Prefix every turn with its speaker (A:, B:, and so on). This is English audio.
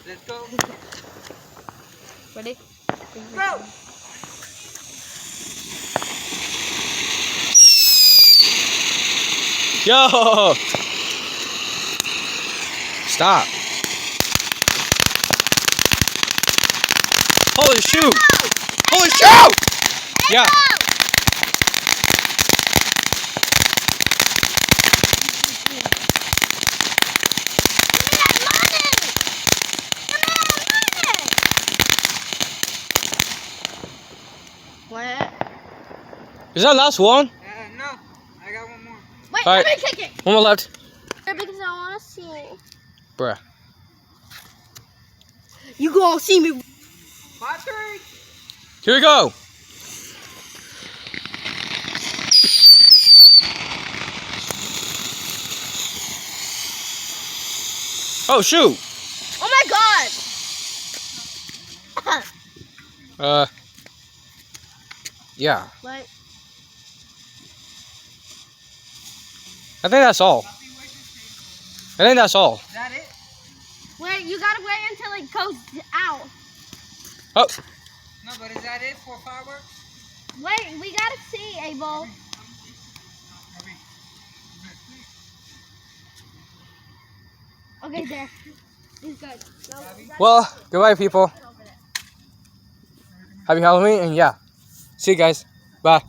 A: Let's go.
B: Ready?
A: Go!
C: Yo! Stop. Holy shoot! Holy shoot! Yeah.
B: What?
C: Is that last one?
A: No, I got one more.
B: Wait,
C: All right.
B: let me kick it.
C: One more left.
B: Because I want to see.
C: Bruh.
B: You gonna see me.
A: Hot three.
C: Here we go. Oh shoot.
B: Oh my god.
C: Yeah.
B: What?
C: I think that's all. I think that's all.
A: Is that it?
B: Wait, you gotta wait until it goes out.
C: Oh.
A: No, but is that it for fireworks?
B: Wait, we gotta see, Abel. Okay, there. He's good. No,
C: Well, goodbye, people. Happy Halloween, and yeah. See you guys. Bye.